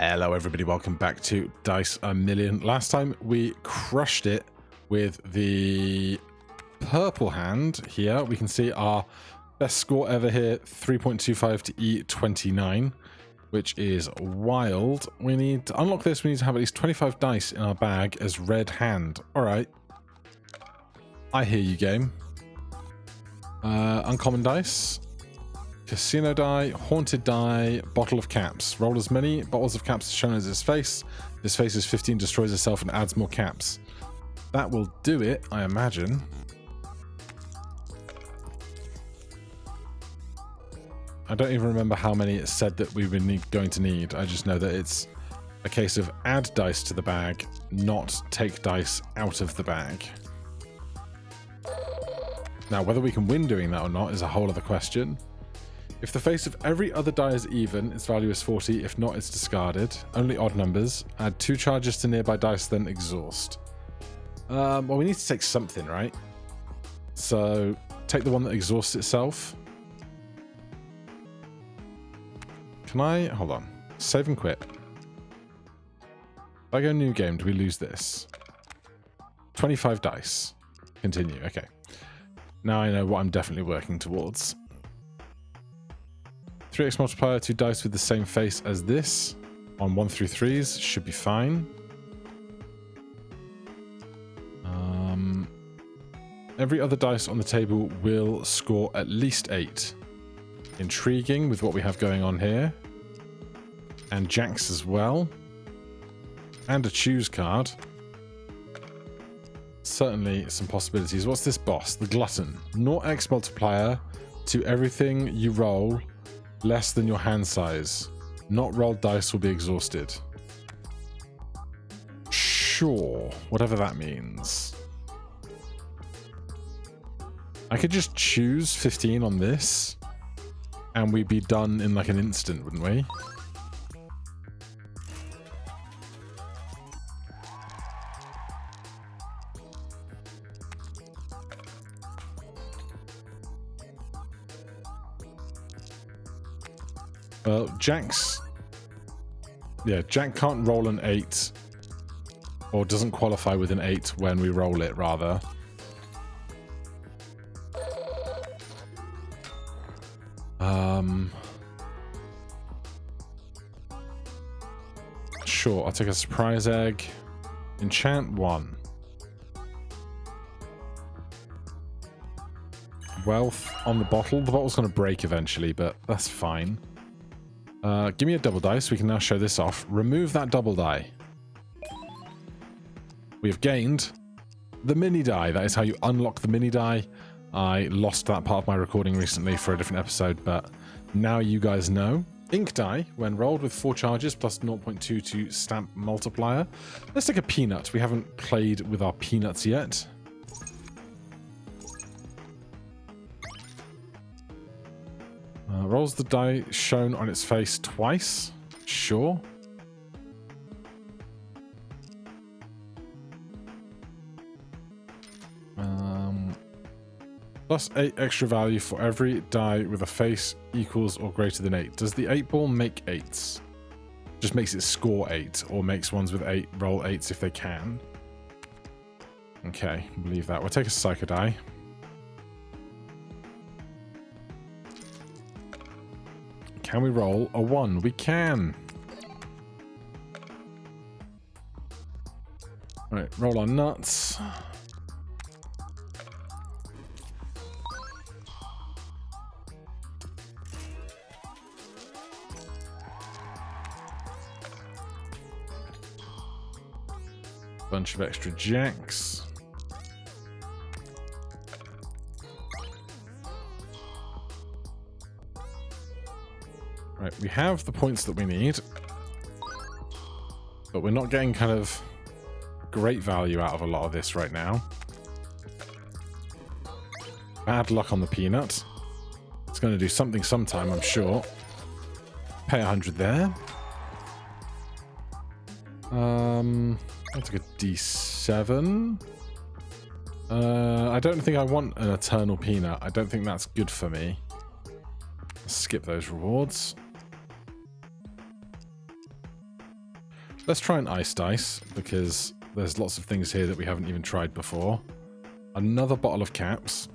Hello everybody, welcome back to Dice a Million. Last time we crushed it with the purple hand here. We can see our best score ever here, 3.25 to E29, which is wild. We need to unlock this, we need to have at least 25 dice in our bag as red hand. Alright. I hear you, game. Uncommon dice. Casino die, haunted die, bottle of caps. Roll as many bottles of caps as shown as his face. This face is 15, destroys itself and adds more caps. That will do it, I imagine. I don't even remember how many it said that we were going to need. I just know that it's a case of add dice to the bag, not take dice out of the bag. Now, whether we can win doing that or not is a whole other question. If the face of every other die is even, its value is 40. If not, it's discarded. Only odd numbers. Add 2 charges to nearby dice, then exhaust. Well, we need to take something, right? So, take the one that exhausts itself. Can I... Hold on. Save and quit. If I go new game, do we lose this? 25 dice. Continue. Okay. Now I know what I'm definitely working towards. 3x multiplier, 2 dice with the same face as this on 1 through 3s should be fine. Every other dice on the table will score at least 8. Intriguing with what we have going on here. And jacks as well. And a choose card. Certainly some possibilities. What's this boss? The Glutton. 0x multiplier to everything you roll less than your hand size. Not rolled dice will be exhausted. Sure, whatever that means. I could just choose 15 on this, and we'd be done in like an instant, wouldn't we? Well, Jack's... Yeah, Jack can't roll an 8. Or doesn't qualify with an 8 when we roll it, rather. Sure, I'll take a surprise egg. Enchant 1. Wealth on the bottle. The bottle's going to break eventually, but that's fine. Give me a double dice. We can now show this off. Remove that double die. We have gained the mini die. That is how you unlock the mini die. I lost that part of my recording recently for a different episode, but now you guys know. Ink die, when rolled with 4 charges plus 0.2 to stamp multiplier. Let's take a peanut. We haven't played with our peanuts yet. Rolls the die shown on its face twice. Sure. Plus 8 extra value for every die with a face equals or greater than 8. Does the 8 ball make 8s? Just makes it score 8, or makes ones with 8 roll 8s if they can. Okay, leave that. We'll take a psycho die. Can we roll a 1? We can. Right, roll our nuts. Bunch of extra jacks. Right, we have the points that we need, but we're not getting kind of great value out of a lot of this right now. Bad luck on the peanut. It's going to do something sometime, I'm sure. Pay 100 there. I'll take a D7. I don't think I want an eternal peanut. I don't think that's good for me. Let's skip those rewards. Let's try an ice dice, because there's lots of things here that we haven't even tried before. Another bottle of caps.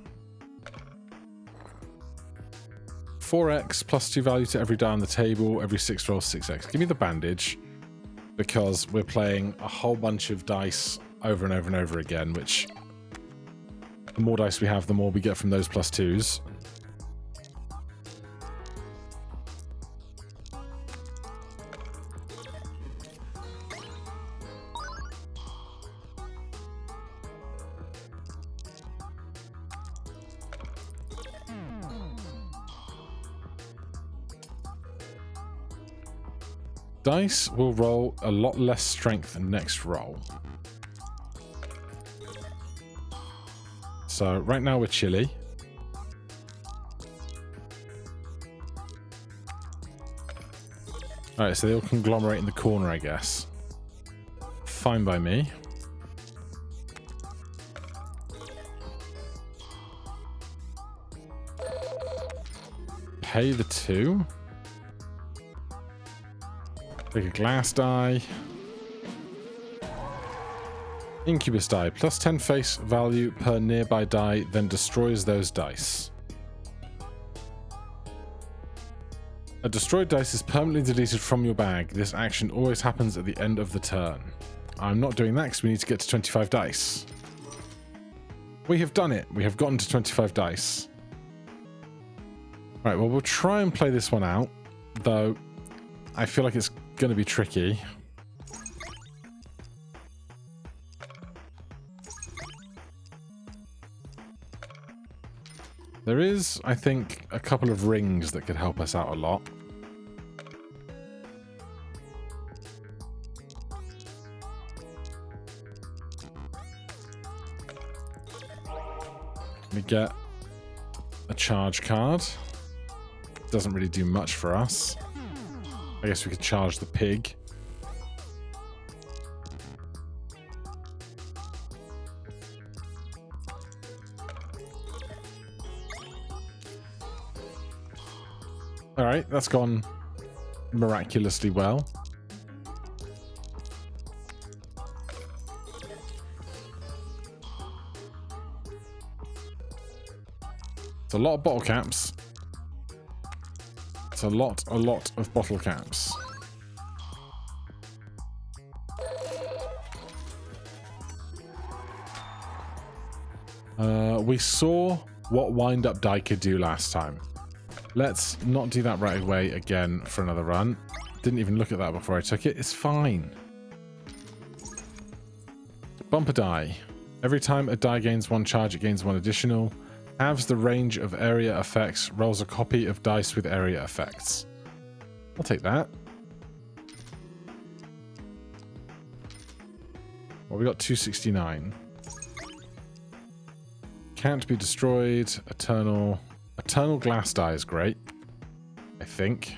4x plus 2 value to every die on the table. Every 6 rolls 6x. Give me the bandage, because we're playing a whole bunch of dice over and over and over again, which the more dice we have, the more we get from those plus 2s. Dice will roll a lot less strength next roll. So right now we're chilly. Alright, so they all conglomerate in the corner, I guess. Fine by me. Pay the 2. Take a glass die. Incubus die. Plus 10 face value per nearby die, then destroys those dice. A destroyed dice is permanently deleted from your bag. This action always happens at the end of the turn. I'm not doing that because we need to get to 25 dice. We have done it. We have gotten to 25 dice. Right, well, we'll try and play this one out, though I feel like it's going to be tricky. There is, I think, a couple of rings that could help us out a lot. We get a charge card. Doesn't really do much for us. I guess we could charge the pig. Alright, that's gone miraculously well. It's a lot of bottle caps. It's a lot of bottle caps. We saw what wind-up die could do last time. Let's not do that right away again for another run. Didn't even look at that before I took it. It's fine. Bumper die. Every time a die gains 1 charge, it gains 1 additional. Halves the range of area effects. Rolls a copy of dice with area effects. I'll take that. Well, we got 269. Can't be destroyed. Eternal glass die is great, I think.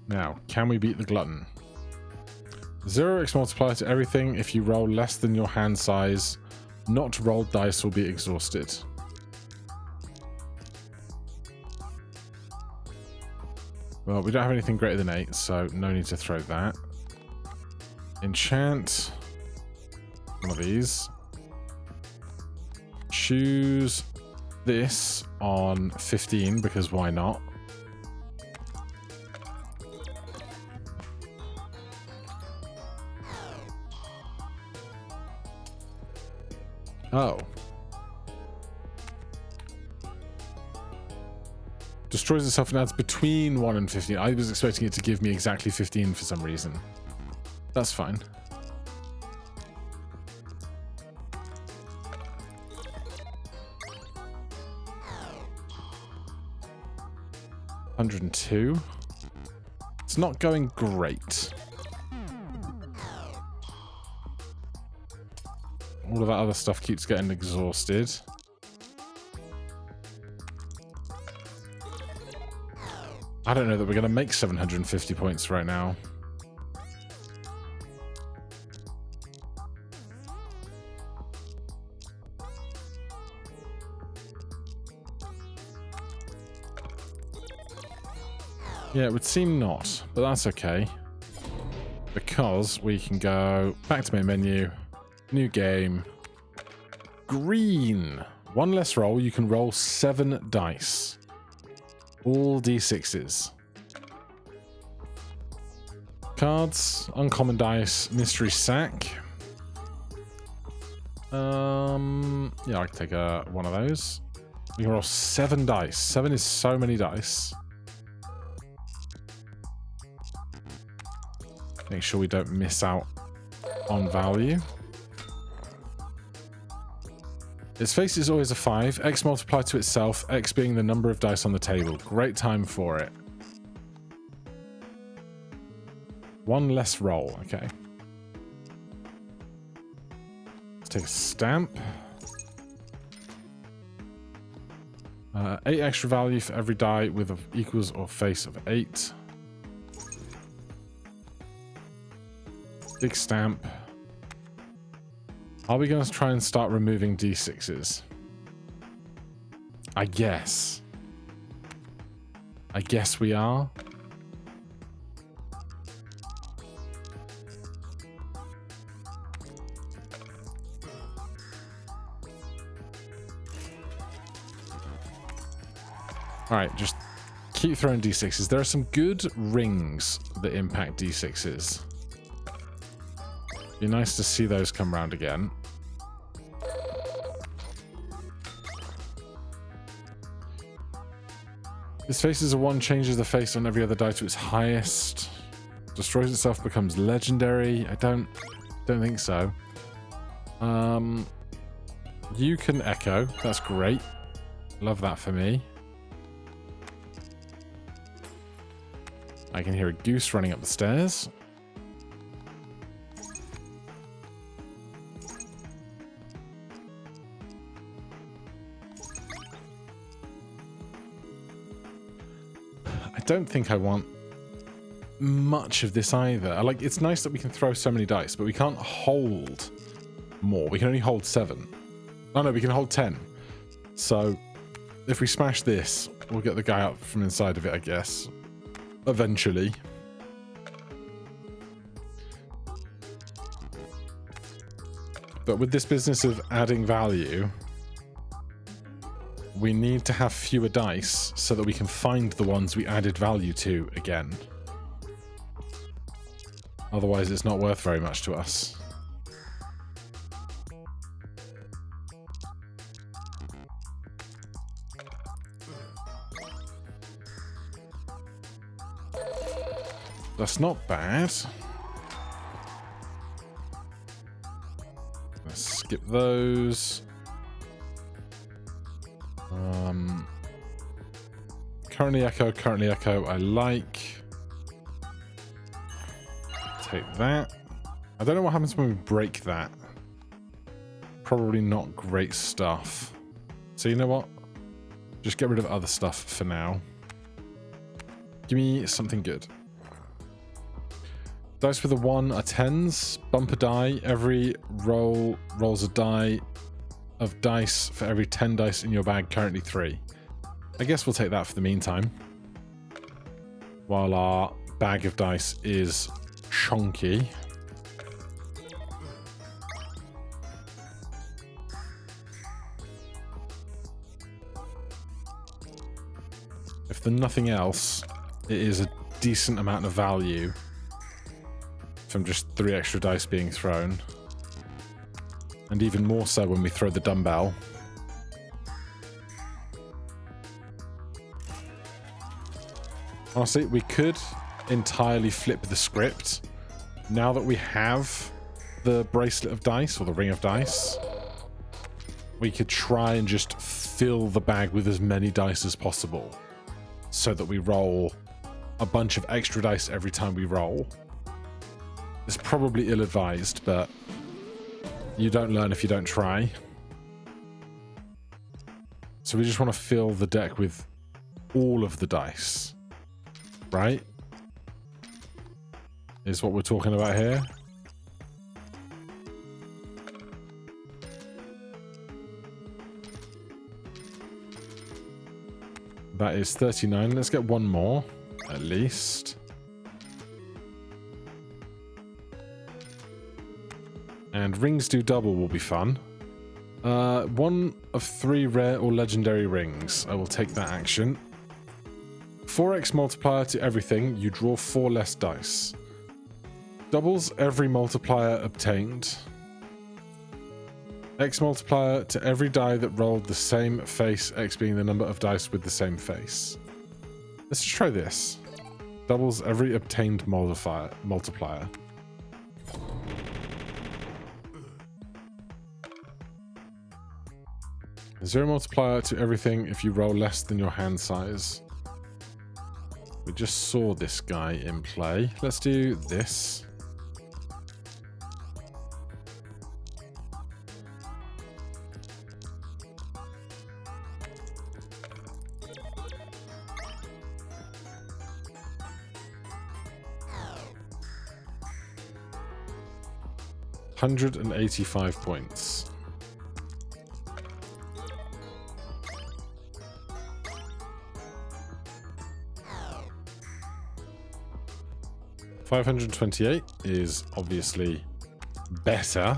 Now, can we beat the Glutton? 0x multiplier to everything. If you roll less than your hand size, not rolled dice will be exhausted. Well, we don't have anything greater than 8, so no need to throw that. Enchant one of these. Choose this on 15, because why not? Oh. Destroys itself and adds between 1 and 15. I was expecting it to give me exactly 15 for some reason. That's fine. $102. It's not going great. All of that other stuff keeps getting exhausted. I don't know that we're going to make 750 points right now. Yeah, it would seem not, but that's okay. Because we can go back to main menu, new game, green. One less roll, you can roll 7 dice. All d6s. Cards, uncommon dice, mystery sack. Yeah, I can take one of those. We can roll 7 dice. 7 is so many dice. Make sure we don't miss out on value. Its face is always a 5. X multiplied to itself, X being the number of dice on the table. Great time for it. 1 less roll, okay. Let's take a stamp. 8 extra value for every die with an equals or face of 8. Big stamp. Are we going to try and start removing d6s? I guess. I guess we are. Alright, just keep throwing d6s. There are some good rings that impact d6s. Be nice to see those come round again. This face is a 1, changes the face on every other die to its highest. Destroys itself, becomes legendary. I don't think so. You can echo. That's great. Love that for me. I can hear a goose running up the stairs. I don't think I want much of this either. Like, it's nice that we can throw so many dice, but we can't hold more. We can only hold 7. Oh no, we can hold 10. So if we smash this, we'll get the guy up from inside of it, I guess. Eventually. But with this business of adding value, we need to have fewer dice so that we can find the ones we added value to again. Otherwise, it's not worth very much to us. That's not bad. Let's skip those. Currently echo, I like. Take that. I don't know what happens when we break that. Probably not great stuff. So you know what? Just get rid of other stuff for now. Give me something good. Dice with a 1 are 10s. Bumper die. Every roll rolls a die of dice for every 10 dice in your bag, currently 3. I guess we'll take that for the meantime. While our bag of dice is chunky. If there's nothing else, it is a decent amount of value from just 3 extra dice being thrown. And even more so when we throw the dumbbell. Honestly, we could entirely flip the script. Now that we have the bracelet of dice, or the ring of dice, we could try and just fill the bag with as many dice as possible. So that we roll a bunch of extra dice every time we roll. It's probably ill-advised, but you don't learn if you don't try. So we just want to fill the deck with all of the dice. Right? Is what we're talking about here. That is 39. Let's get one more. at least. And rings do double will be fun. 1 of 3 rare or legendary rings. I will take that action. 4x multiplier to everything. You draw 4 less dice. Doubles every multiplier obtained. X multiplier to every die that rolled the same face, X being the number of dice with the same face. Let's try this. Doubles every obtained multiplier. Zero multiplier to everything if you roll less than your hand size. We just saw this guy in play. Let's do this. $185 points. $528 is obviously better.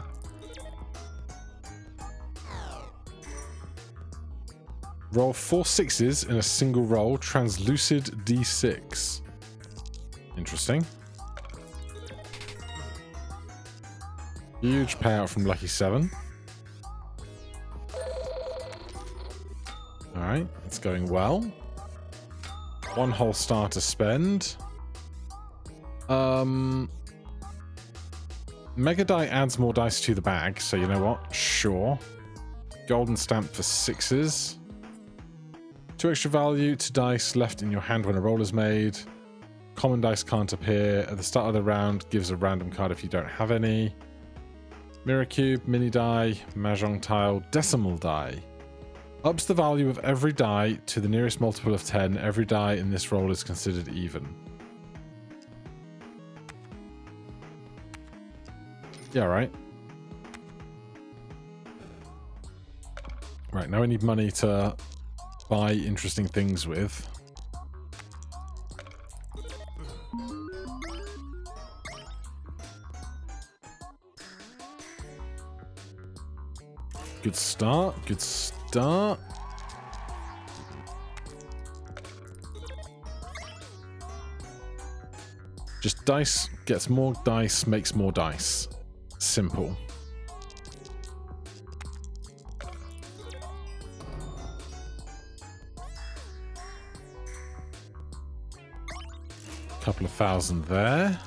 Roll 4 6s in a single roll. Translucid D6. Interesting. Huge payout from Lucky 7. Alright, it's going well. 1 whole star to spend. Mega Die adds more dice to the bag, so you know what? Sure. Golden stamp for 6s. 2 extra value to dice left in your hand when a roll is made. Common dice can't appear. At the start of the round, gives a random card if you don't have any. Mirror cube, mini die, mahjong tile, decimal die. Ups the value of every die to the nearest multiple of 10. Every die in this roll is considered even. Yeah, right. Right, now we need money to buy interesting things with. Good start, good start. Just dice gets more dice, makes more dice. Simple. Couple of thousand there.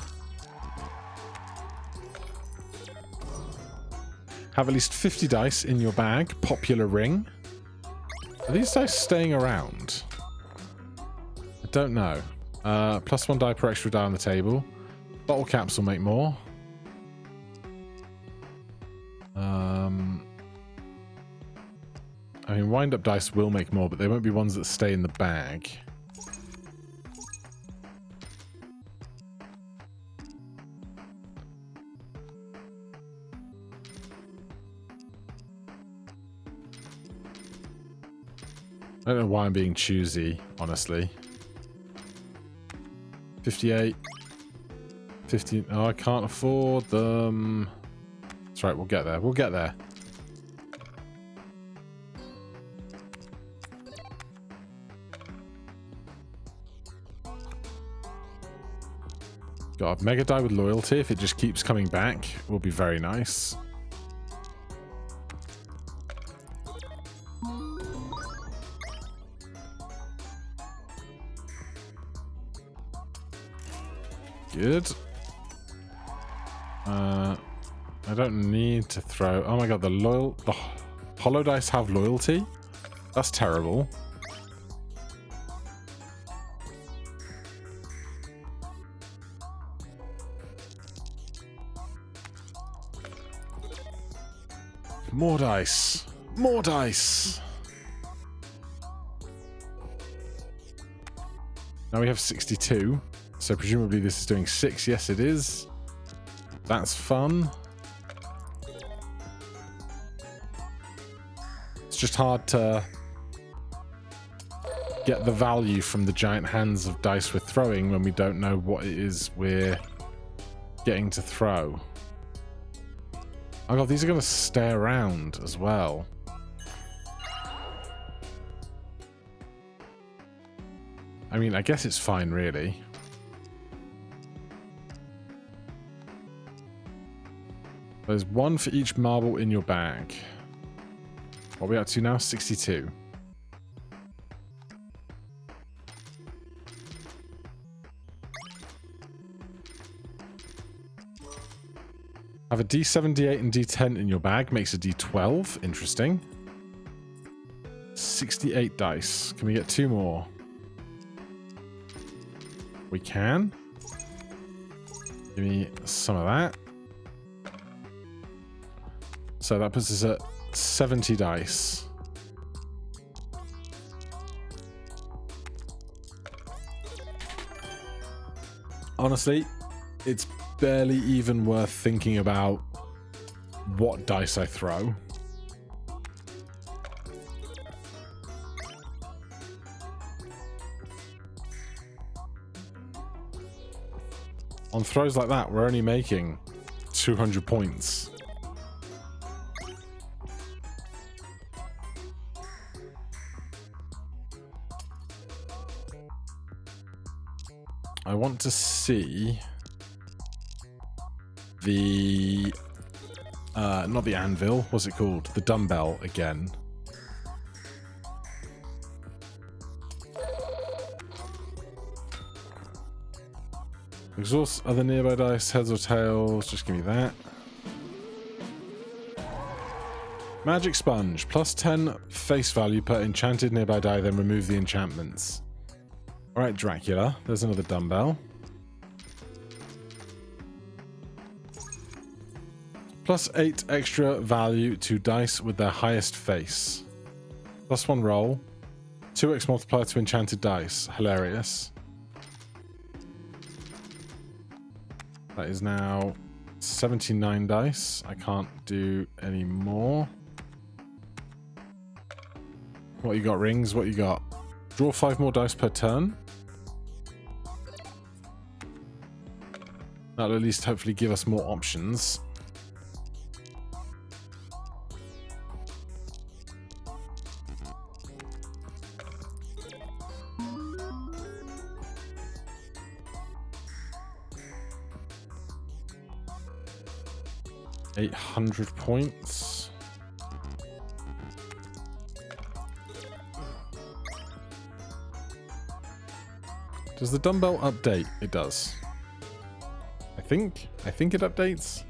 Have at least 50 dice in your bag. Popular ring. Are these dice staying around? I don't know. +1 die per extra die on the table. Bottle caps will make more. I mean, wind-up dice will make more, but they won't be ones that stay in the bag. I don't know why I'm being choosy, honestly. 58. 15. Oh, I can't afford them. That's right, we'll get there. We'll get there. God, Mega Die with loyalty, if it just keeps coming back, will be very nice. Good. I don't need to throw... Oh my god, the hollow dice have loyalty? That's terrible. More dice. More dice. Now we have 62. So presumably this is doing 6. Yes, it is. That's fun. It's just hard to get the value from the giant hands of dice we're throwing when we don't know what it is we're getting to throw. Oh god, these are going to stay around as well. I mean, I guess it's fine, really. There's one for each marble in your bag. What are we up to now? 62. Have a D7, D8, and D10 in your bag. Makes a D12. Interesting. 68 dice. Can we get 2 more? We can. Give me some of that. So that puts us at 70 dice. Honestly, it's barely even worth thinking about what dice I throw. On throws like that, we're only making 200 points. I want to see the not the anvil, what's it called? The dumbbell again. Exhaust other nearby dice, heads or tails, just give me that. Magic sponge, plus 10 face value per enchanted nearby die, then remove the enchantments. Alright, Dracula, there's another dumbbell. Plus 8 extra value to dice with their highest face. Plus 1 roll. 2x multiplier to enchanted dice. Hilarious. That is now 79 dice. I can't do any more. What you got, Rings? What you got? Draw 5 more dice per turn. That'll at least hopefully give us more options. $800 points. Does the dumbbell update? It does. I think it updates.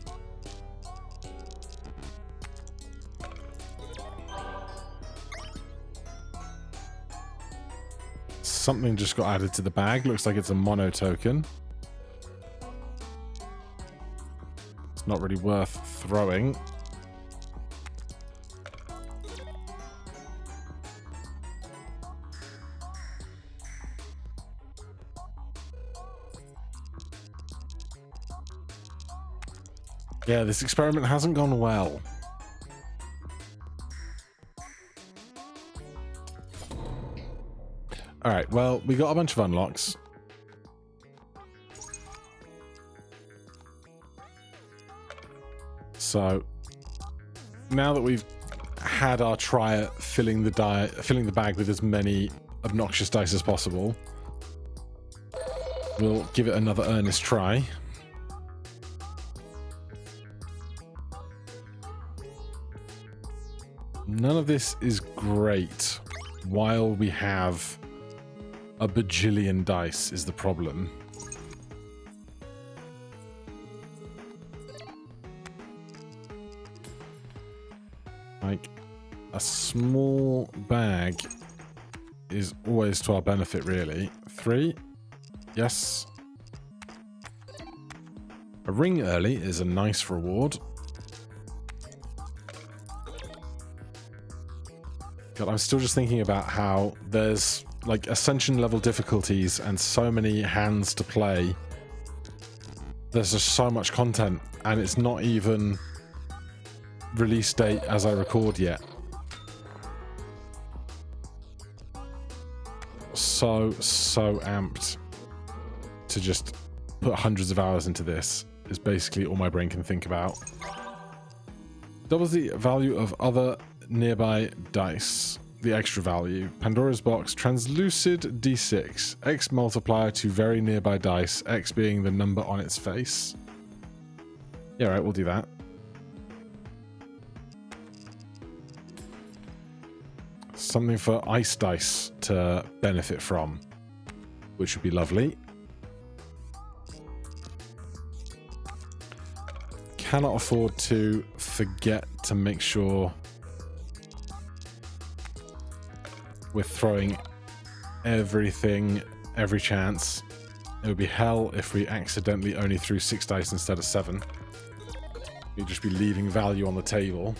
Something just got added to the bag. Looks like it's a mono token. It's not really worth throwing. Yeah, this experiment hasn't gone well. Alright, well, we got a bunch of unlocks. So, now that we've had our try at filling the bag with as many obnoxious dice as possible, we'll give it another earnest try. None of this is great while we have a bajillion dice is the problem. Like, a small bag is always to our benefit, really. 3. Yes. A ring early is a nice reward. God, I'm still just thinking about how there's like ascension level difficulties and so many hands to play. There's just so much content and it's not even release date as I record yet. so amped to just put hundreds of hours into this. Is basically all my brain can think about. Doubles the value of other nearby dice. The extra value. Pandora's box. Translucid D6. X multiplier to very nearby dice. X being the number on its face. Yeah, right, we'll do that. Something for ice dice to benefit from, which would be lovely. Cannot afford to forget to make sure we're throwing everything, every chance. It would be hell if we accidentally only threw 6 dice instead of 7. We'd just be leaving value on the table.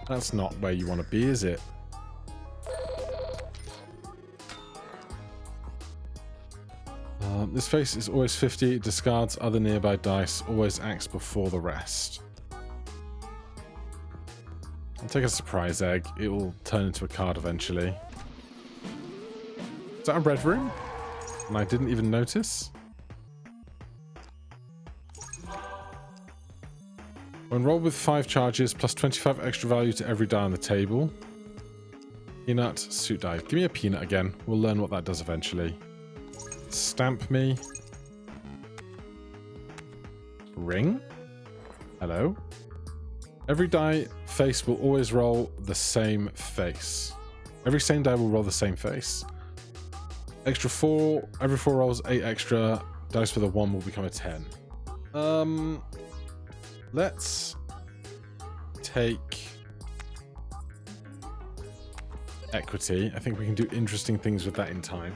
That's not where you want to be, is it? This face is always 50, discards other nearby dice, always acts before the rest. I'll take a surprise egg. It will turn into a card eventually. Is that a red room? And I didn't even notice? When rolled with 5 charges, plus 25 extra value to every die on the table. Peanut, suit die. Give me a peanut again. We'll learn what that does eventually. Stamp me. Ring. Hello. Every die face will always roll the same face. Every same die will roll the same face. Extra 4. Every 4 rolls, 8 extra. Dice with a 1 will become a 10. Let's take equity. I think we can do interesting things with that in time.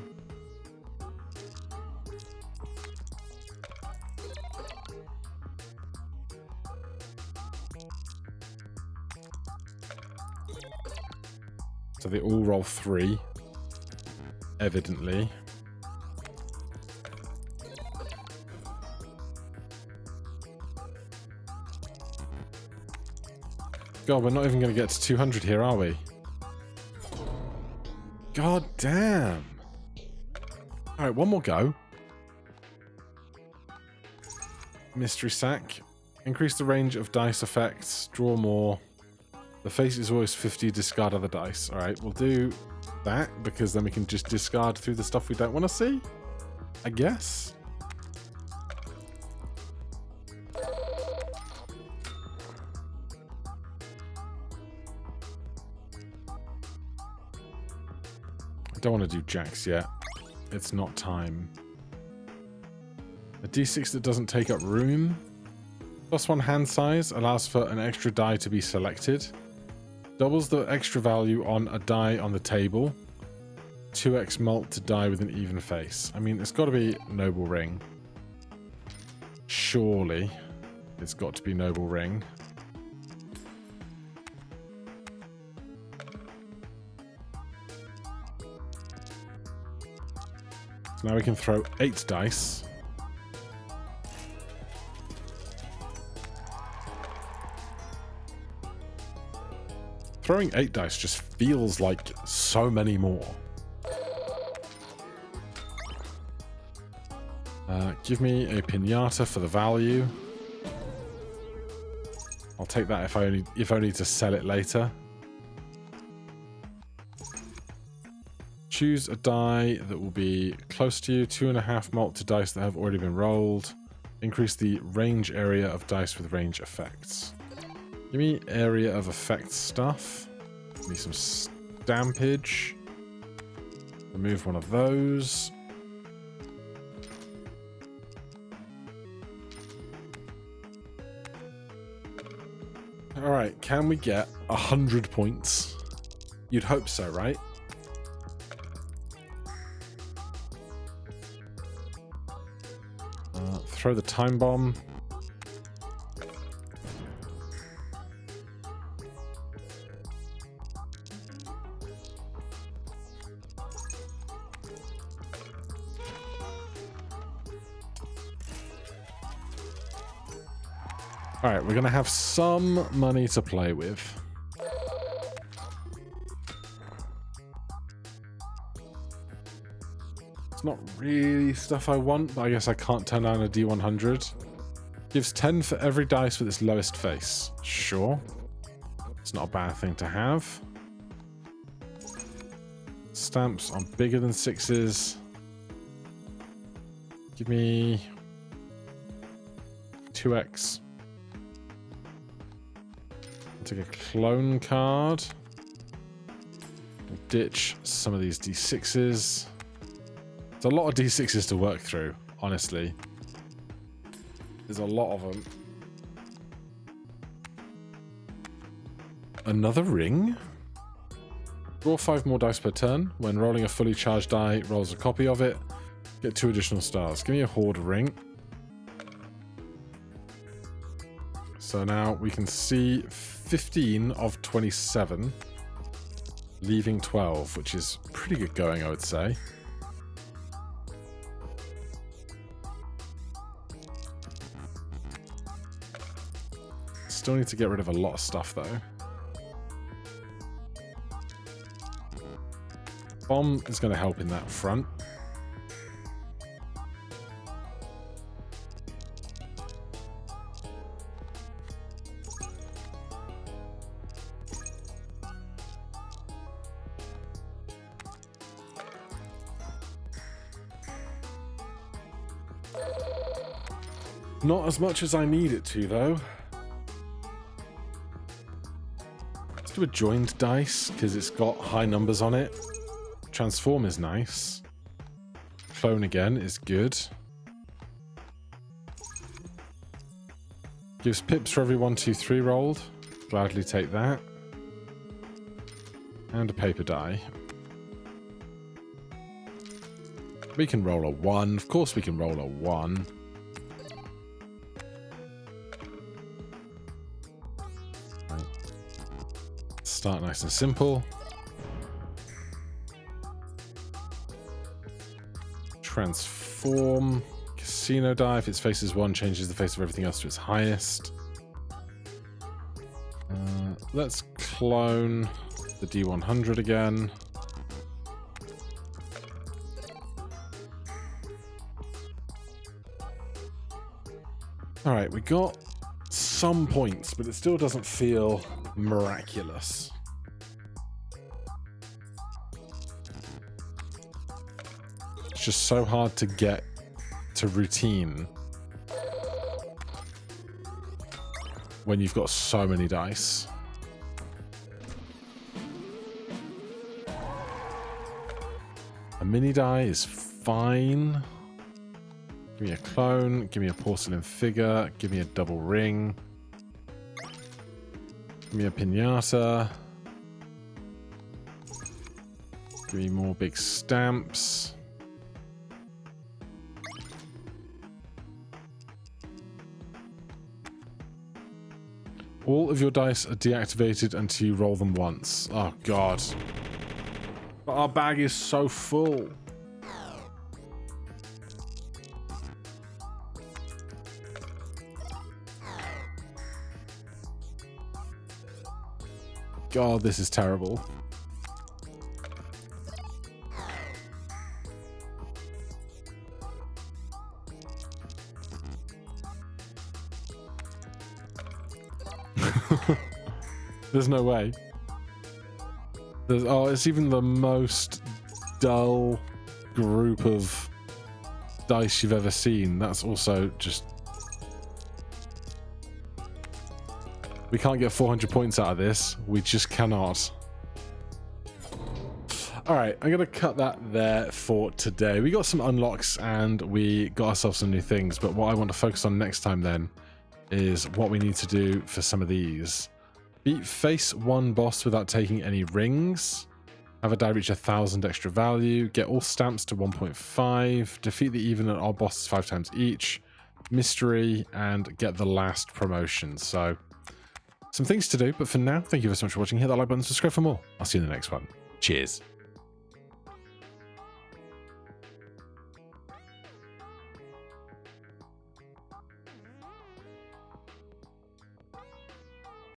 So they all roll 3, evidently. God, we're not even going to get to 200 here, are we? God damn. Alright, one more go. Mystery sack. Increase the range of dice effects. Draw more. The face is always 50, discard other dice. Alright, we'll do that, because then we can just discard through the stuff we don't want to see, I guess. I don't want to do jacks yet. It's not time. A D6 that doesn't take up room. +1 hand size allows for an extra die to be selected. Doubles the extra value on a die on the table. 2x mult to die with an even face. I mean, it's got to be Noble Ring. Surely it's got to be Noble Ring. So now we can throw 8 dice. Throwing 8 dice just feels like so many more. Give me a pinata for the value. I'll take that if only to sell it later. Choose a die that will be close to you. 2.5 mult to dice that have already been rolled. Increase the range area of dice with range effects. Give me area of effect stuff. Give me some stampage. Remove one of those. Alright, can we get 100 points? You'd hope so, right? Throw the time bomb. Alright, we're going to have some money to play with. It's not really stuff I want, but I guess I can't turn down a D100. Gives 10 for every dice with its lowest face. Sure. It's not a bad thing to have. Stamps on bigger than 6s. Give me 2x. I'll take a clone card. We'll ditch some of these D6s. There's a lot of D6s to work through, honestly. There's a lot of them. Another ring? Draw 5 more dice per turn. When rolling a fully charged die, rolls a copy of it. Get 2 additional stars. Give me a horde ring. So now we can see 15 of 27, leaving 12, which is pretty good going, I would say. Still need to get rid of a lot of stuff, though. Bomb is going to help in that front. Not as much as I need it to, though. Let's do a joined dice, because it's got high numbers on it. Transform is nice. Clone again is good. Gives pips for every 1, 2, 3 rolled. Gladly take that. And a paper die. We can roll a 1. Of course we can roll a 1. Right. Start nice and simple. Transform. Casino die. If its face is 1, changes the face of everything else to its highest. Let's clone the D100 again. Alright, we got some points, but it still doesn't feel miraculous. It's just so hard to get to routine when you've got so many dice. A mini die is fine. Give me a clone, give me a porcelain figure, give me a double ring. Give me a piñata. Give me more big stamps. All of your dice are deactivated until you roll them once. Oh, God. But our bag is so full. God, this is terrible. There's no way. Oh, it's even the most dull group of dice you've ever seen. That's also just... We can't get 400 points out of this. We just cannot. Alright, I'm going to cut that there for today. We got some unlocks and we got ourselves some new things, but what I want to focus on next time then is what we need to do for some of these. Beat face 1 boss without taking any rings. Have a die reach 1,000 extra value. Get all stamps to 1.5. Defeat the even and odd bosses 5 times each. Mystery, and get the last promotion. So, some things to do, but for now, thank you very so much for watching. Hit that like button, subscribe for more. I'll see you in the next one. Cheers.